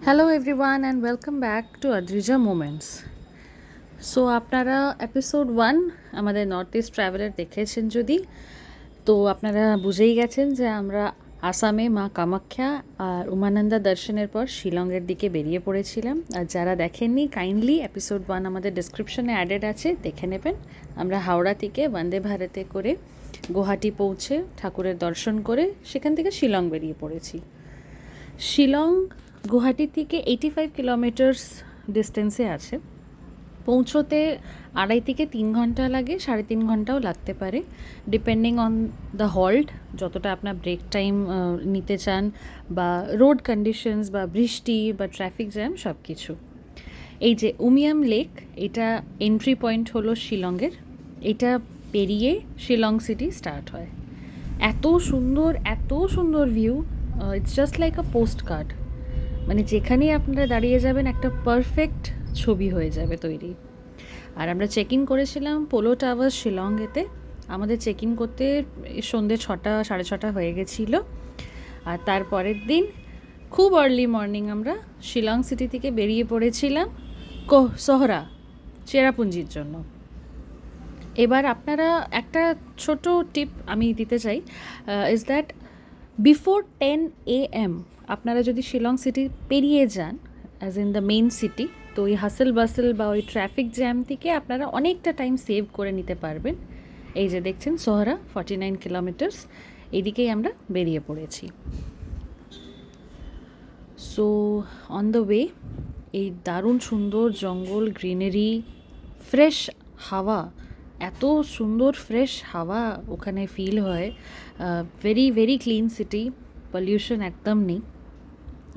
Hello everyone and welcome back to Adrija moments. So আপনারা episode 1 আমাদের north east traveller দেখেছেন যদি, তো আপনারা বুঝেই গেছেন যে আমরা আসামে মা কামাখ্যা আর উমানন্দা দর্শনের পর শিলংয়ের দিকে বেরিয়ে পড়েছিলাম। আর যারা দেখেননি কাইন্ডলি এপিসোড 1 আমাদের ডিসক্রিপশনে অ্যাডেড আছে, দেখে নেবেন। আমরা হাওড়া থেকে বন্দে ভারতে করে গুয়াহাটি পৌঁছে ঠাকুরের দর্শন করে সেখান থেকে শিলং বেরিয়ে পড়েছি। শিলং গুয়াহাটি থেকে 85 কিলোমিটার্স ডিস্টেন্সে আছে। পৌঁছোতে 2.5 থেকে 3 ঘন্টা লাগে, 3.5 ঘন্টাও লাগতে পারে, ডিপেন্ডিং অন দ্য হল্ট, যতটা আপনার ব্রেক টাইম নিতে চান, বা রোড কন্ডিশনস, বা বৃষ্টি, বা ট্রাফিক জ্যাম, সব কিছু। এই যে উমিয়াম লেক, এটা এন্ট্রি পয়েন্ট হলো শিলংয়ের। এটা পেরিয়ে শিলং সিটি স্টার্ট হয়। এত সুন্দর view, it's just like a post card. মানে যেখানেই আপনারা দাঁড়িয়ে যাবেন একটা পারফেক্ট ছবি হয়ে যাবে তৈরি। আর আমরা চেক ইন করেছিলাম পোলো টাওয়ার শিলংয়েতে। আমাদের চেক ইন করতে সন্ধ্যে 6টা 6:30 হয়ে গেছিলো। আর তারপরের দিন খুব আর্লি মর্নিং আমরা শিলং সিটি থেকে বেরিয়ে পড়েছিলাম সোহরা চেরাপুঞ্জির জন্য। এবার আপনারা একটা ছোট টিপ আমি দিতে চাই, ইজ দ্যাট বিফোর 10 AM আপনারা যদি শিলং সিটি পেরিয়ে যান, as in the main city, তো ওই হাসেল বাসেল বা ওই ট্রাফিক জ্যাম থেকে আপনারা অনেকটা টাইম সেভ করে নিতে পারবেন। এই যে দেখছেন সোহরা 49 কিলোমিটার্স, এদিকেই আমরা বেরিয়ে পড়েছি। সো অন দ্য ওয়ে এই দারুণ সুন্দর জঙ্গল, গ্রিনারি, ফ্রেশ হাওয়া, এত সুন্দর ফ্রেশ হাওয়া ওখানে ফিল হয়। Very very clean city, pollution একদম নেই।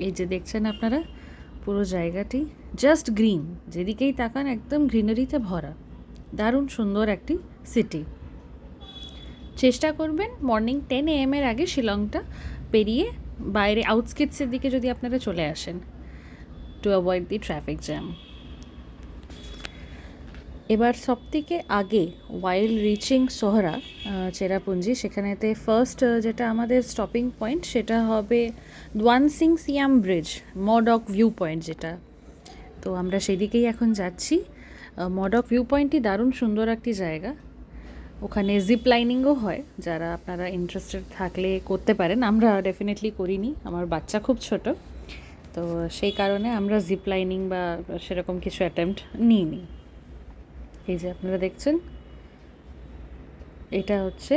এই যে দেখছেন আপনারা পুরো জায়গাটি জাস্ট গ্রিন, যেদিকেই তাকান একদম গ্রিনারিতে ভরা। দারুণ সুন্দর একটি সিটি। চেষ্টা করবেন মর্নিং 10 AM এর আগে শিলংটা পেরিয়ে বাইরে আউটস্কিটসের দিকে যদি আপনারা চলে আসেন, to avoid the traffic jam. এবার সবথেকে আগে ওয়াইল রিচিং সোহরা চেরাপুঞ্জি, সেখানেতে ফার্স্ট যেটা আমাদের স্টপিং পয়েন্ট সেটা হবে দোয়ানসিং সিয়াম ব্রিজ, মডক ভিউ পয়েন্ট যেটা। তো আমরা সেদিকেই এখন যাচ্ছি। মডক ভিউ পয়েন্টটি দারুণ সুন্দর একটি জায়গা। ওখানে জিপ লাইনিংও হয়, যারা আপনারা ইন্টারেস্টেড থাকলে করতে পারেন। আমরা ডেফিনেটলি করিনি, আমার বাচ্চা খুব ছোট, তো সেই কারণে আমরা জিপ লাইনিং বা সেরকম কিছু অ্যাটেম্প্ট নিইনি। এই যে আপনারা দেখছেন এটা হচ্ছে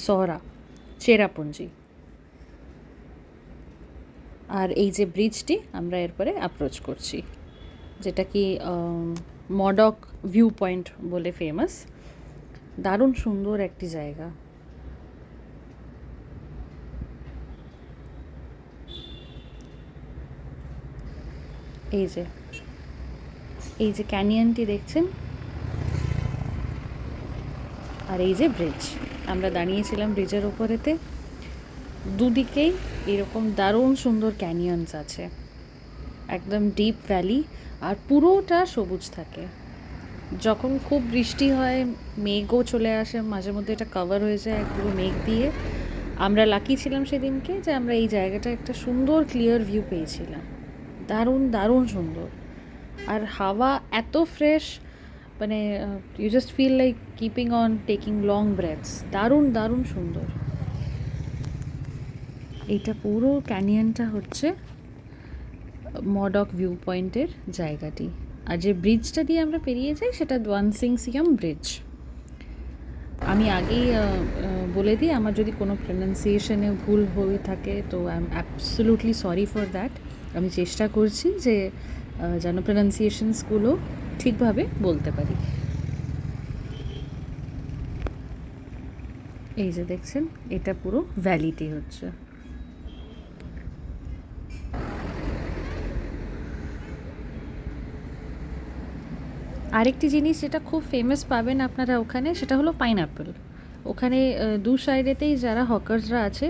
সোহরা চেরাপুঞ্জি। আর এই যে ব্রিজটি আমরা এরপরে অ্যাপ্রোচ করছি, যেটা কি মডক ভিউ পয়েন্ট বলে ফেমাস। দারুণ সুন্দর একটি জায়গা। এই যে ক্যানিয়নটি দেখছেন, আর এই যে ব্রিজ, আমরা দাঁড়িয়েছিলাম ব্রিজের ওপরেতে। দুদিকেই এরকম দারুণ সুন্দর ক্যানিয়নস আছে, একদম ডিপ ভ্যালি, আর পুরোটা সবুজ থাকে। যখন খুব বৃষ্টি হয়, মেঘও চলে আসে, মাঝে মধ্যে এটা কভার হয়ে যায় পুরো মেঘ দিয়ে। আমরা লাকি ছিলাম সেদিনকে যে আমরা এই জায়গাটা একটা সুন্দর ক্লিয়ার ভিউ পেয়েছিলাম। দারুণ দারুণ সুন্দর, আর হাওয়া এত ফ্রেশ, মানে you just feel like keeping on taking long breaths. দারুণ দারুণ সুন্দর। এইটা পুরো ক্যানিয়নটা হচ্ছে মডক ভিউ পয়েন্টের জায়গাটি। আর যে ব্রিজটা দিয়ে আমরা পেরিয়ে যাই সেটা দোয়ানসিং সিয়াম ব্রিজ। আমি আগেই বলে দিই, আমার যদি কোনো প্রনাউন্সিয়েশনে ভুল হয়ে থাকে তো I am absolutely sorry for that. আমি চেষ্টা করছি যে যেন প্রনাউন্সিয়েশনসগুলো ঠিকভাবে বলতে পারি। এই যে দেখছেন এটা পুরো ভ্যালিটি হচ্ছে। আরেকটি জিনিস যেটা খুব ফেমাস পাবেন আপনারা ওখানে, সেটা হলো পাইনঅ্যাপেল। ওখানে দু সাইডেতেই যারা হকার্সরা আছে,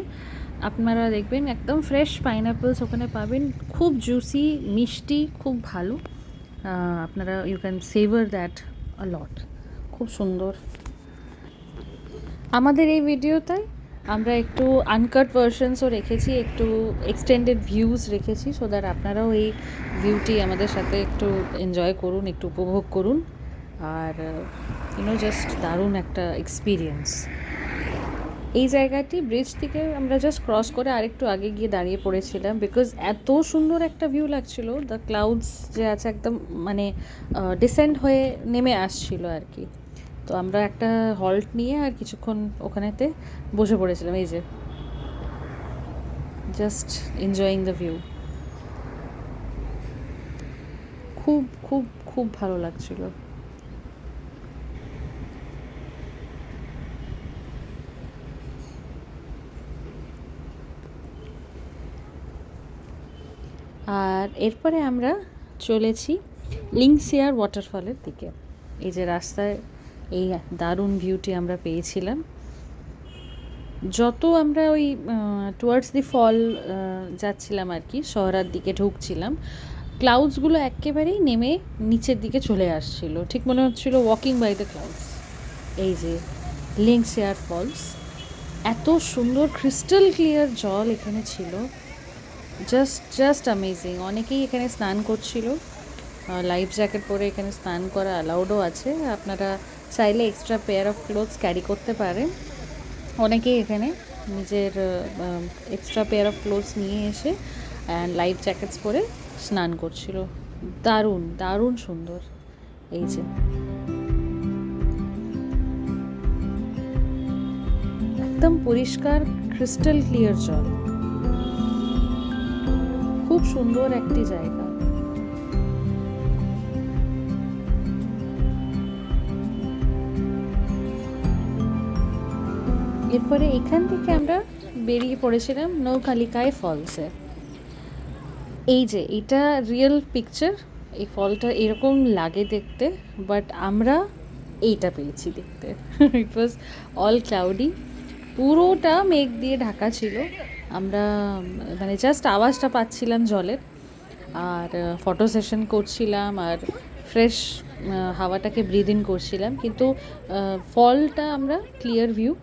আপনারা দেখবেন একদম ফ্রেশ পাইনঅ্যাপেলস ওখানে পাবেন, খুব জুসি, মিষ্টি, খুব ভালো। আপনারা you can savour that a lot. খুব সুন্দর। আমাদের এই ভিডিওটায় আমরা একটু আনকাট ভার্সনসও রেখেছি, একটু এক্সটেন্ডেড ভিউজ রেখেছি, সো দ্যাট আপনারাও এই ভিউটি আমাদের সাথে একটু এনজয় করুন, একটু উপভোগ করুন। আর জাস্ট দারুণ একটা এক্সপিরিয়েন্স। এই জায়গাটি ব্রিজ থেকে আমরা জাস্ট ক্রস করে আরেকটু আগে গিয়ে দাঁড়িয়ে পড়েছিলাম, বিকজ এত সুন্দর একটা ভিউ লাগছিল। দ্য ক্লাউডস যে আছে একদম মানে ডিসেন্ড হয়ে নেমে আসছিল আর কি। তো আমরা একটা হল্ট নিয়ে আর কিছুক্ষণ ওখানেতে বসে পড়েছিলাম, এই যে জাস্ট এনজয়িং দ্য ভিউ। খুব খুব খুব ভালো লাগছিল। আর এরপরে আমরা চলেছি লিংসিয়ার ওয়াটারফলের দিকে। এই যে রাস্তায় এই দারুণ ভিউটি আমরা পেয়েছিলাম। যত আমরা ওই টুয়ার্ডস দি ফল যাচ্ছিলাম আর কি, শহরের দিকে ঢুকছিলাম, ক্লাউডসগুলো একেবারেই নেমে নিচের দিকে চলে আসছিল, ঠিক মনে হচ্ছিল ওয়াকিং বাই দ্য ক্লাউডস। এই যে লিংসিয়ার ফলস, এত সুন্দর ক্রিস্টাল ক্লিয়ার জল এখানে ছিল, জাস্ট অ্যামেজিং। অনেকেই এখানে স্নান করছিল, লাইফ জ্যাকেট পরে এখানে স্নান করা অ্যালাউডও আছে। আপনারা চাইলে extra pair of clothes carry করতে পারেন। অনেকেই এখানে নিজের এক্সট্রা পেয়ার অফ ক্লোথস নিয়ে এসে অ্যান্ড লাইফ জ্যাকেটস পরে স্নান করছিল। দারুণ দারুণ সুন্দর। এই যে একদম পরিষ্কার ক্রিস্টাল ক্লিয়ার জল, খুব সুন্দর একটি জায়গা। এরপরে এখান থেকে আমরা বেরিয়ে পড়েছিলাম নৌকালিকায় ফলসে। এই যে এটা রিয়েল পিকচার, এই ফলটা এরকম লাগে দেখতে, বাট আমরা এইটা পেয়েছি দেখতে। ইট ওয়াজ অল ক্লাউডি, পুরোটা মেঘ দিয়ে ঢাকা ছিল। আমরা মানে জাস্ট আওয়াজটা পাচ্ছিলাম জলের, আর ফটো সেশন করছিলাম, আর ফ্রেশ হাওয়াটাকে ব্রিদ ইন করছিলাম, কিন্তু ফলটা আমরা ক্লিয়ার ভিউ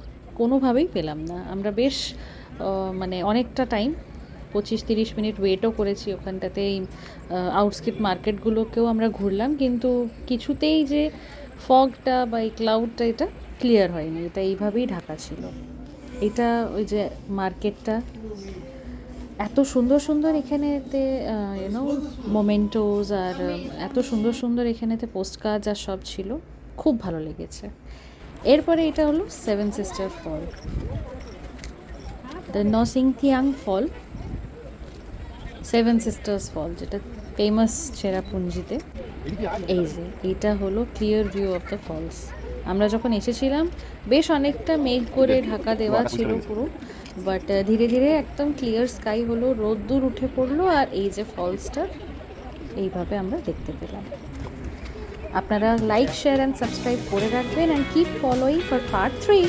কোনোভাবেই পেলাম না। আমরা বেশ মানে অনেকটা টাইম 25-30 মিনিট ওয়েটও করেছি ওখানটাতে। এই আউটস্কিট মার্কেটগুলোকেও আমরা ঘুরলাম, কিন্তু কিছুতেই যে ফগটা বা এই ক্লাউডটা এটা ক্লিয়ার হয়নি, এটা এইভাবেই ঢাকা ছিল। এটা ওই যে মার্কেটটা এত সুন্দর সুন্দর এখানেতে মোমেন্টোস, আর এত সুন্দর সুন্দর এখানেতে পোস্ট কার্ডস আর সব ছিল, খুব ভালো লেগেছে। এরপরে এটা হলো 7 sister fall, the Nohsngithiang fall, 7 sisters fall, যেটা ফেমাস চেরাপুঞ্জিতে। এই যে এটা হলো clear view of the falls. আমরা যখন এসেছিলাম বেশ অনেকটা মেঘ করে ঢাকা দেওয়া ছিল পুরো, বাট ধীরে ধীরে একদম ক্লিয়ার স্কাই হলো, রোদ্দুর উঠে পড়লো, আর এই যে ফলসটা এইভাবে আমরা দেখতে পেলাম। আপনারা লাইক, শেয়ার অ্যান্ড সাবস্ক্রাইব করে রাখবেন, and keep following for part 3।